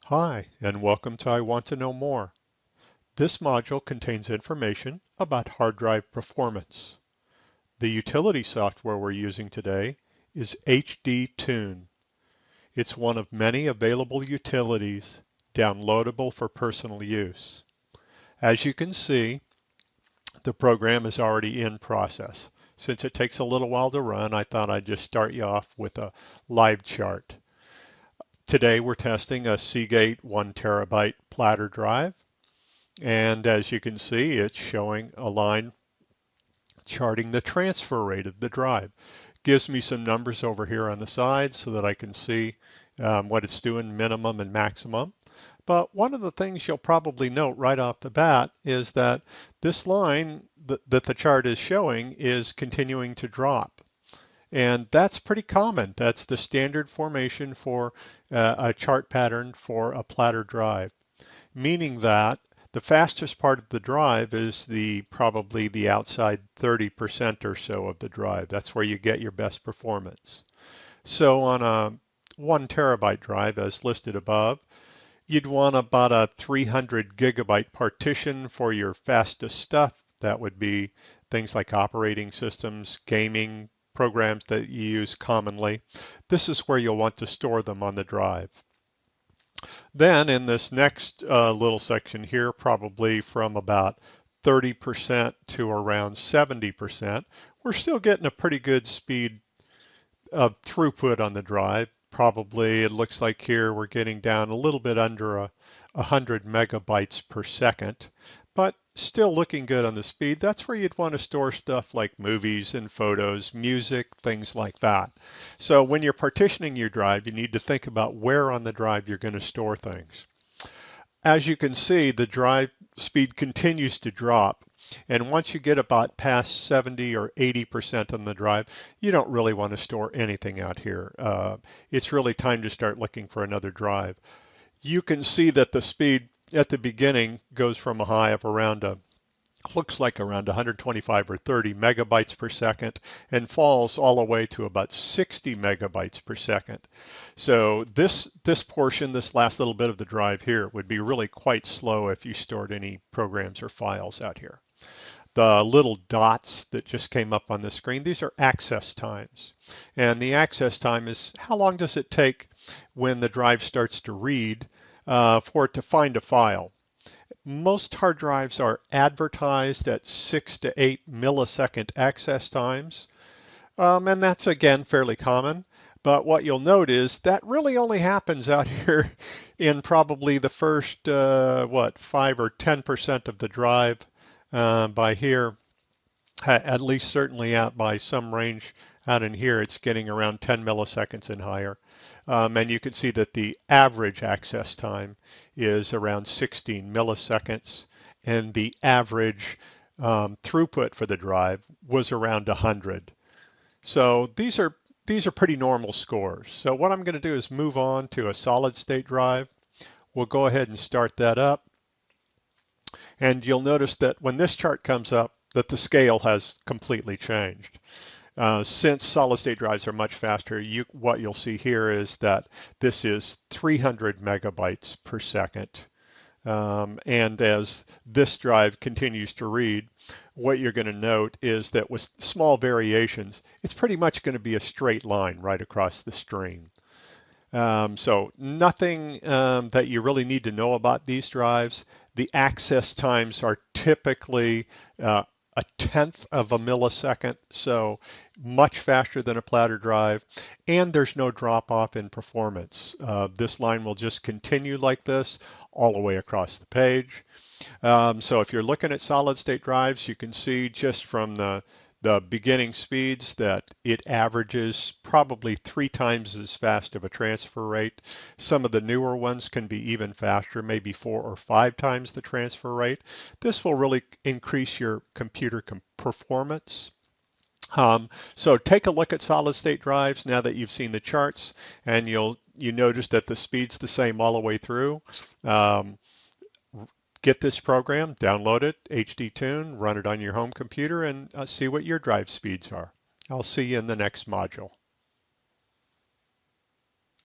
Hi, and welcome to I Want to Know More. This module contains information about hard drive performance. The utility software we're using today is HDTune. It's one of many available utilities downloadable for personal use. As you can see, the program is already in process. Since it takes a little while to run, I thought I'd just start you off with a live chart. Today we're testing a Seagate 1 terabyte platter drive. And as you can see, it's showing a line charting the transfer rate of the drive. Gives me some numbers over here on the side so that I can see what it's doing, minimum and maximum. But one of the things you'll probably note right off the bat is that this line that the chart is showing is continuing to drop. And that's pretty common. That's the standard formation for a chart pattern for a platter drive, meaning that the fastest part of the drive is probably the outside 30% or so of the drive. That's where you get your best performance. So on a 1 terabyte drive, as listed above, you'd want about a 300 gigabyte partition for your fastest stuff. That would be things like operating systems, gaming, programs that you use commonly. This is where you'll want to store them on the drive. Then in this next little section here, probably from about 30% to around 70%, we're still getting a pretty good speed of throughput on the drive. Probably it looks like here we're getting down a little bit under 100 megabytes per second, but still looking good on the speed. That's where you'd want to store stuff like movies and photos, music, things like that. So when you're partitioning your drive, you need to think about where on the drive you're going to store things. As you can see, the drive speed continues to drop. And once you get about past 70 or 80% on the drive, you don't really want to store anything out here. It's really time to start looking for another drive. You can see that the speed at the beginning goes from a high of looks like around 125 or 30 megabytes per second and falls all the way to about 60 megabytes per second. So this portion, this last little bit of the drive here, would be really quite slow if you stored any programs or files out here. The little dots that just came up on the screen, these are access times. And the access time is how long does it take when the drive starts to read for it to find a file. Most hard drives are advertised at 6 to 8 millisecond access times, and that's again fairly common. But what you'll note is that really only happens out here in probably the first 5 or 10% of the drive. By here, at least certainly out by some range out in here, it's getting around 10 milliseconds and higher. And you can see that the average access time is around 16 milliseconds, and the average throughput for the drive was around 100. So these are pretty normal scores. So what I'm going to do is move on to a solid state drive. We'll go ahead and start that up. And you'll notice that when this chart comes up, that the scale has completely changed. Since solid state drives are much faster, what you'll see here is that this is 300 megabytes per second. And as this drive continues to read, what you're going to note is that with small variations, it's pretty much going to be a straight line right across the screen. So nothing that you really need to know about these drives. The access times are typically a tenth of a millisecond, so much faster than a platter drive, and there's no drop off in performance. This line will just continue like this all the way across the page. So if you're looking at solid state drives, you can see just from the beginning speeds that it averages probably 3 times as fast of a transfer rate. Some of the newer ones can be even faster, maybe 4 or 5 times the transfer rate. This will really increase your computer performance. So take a look at solid state drives now that you've seen the charts, and you notice that the speed's the same all the way through. Get this program, download it, HDTune, run it on your home computer, and see what your drive speeds are. I'll see you in the next module.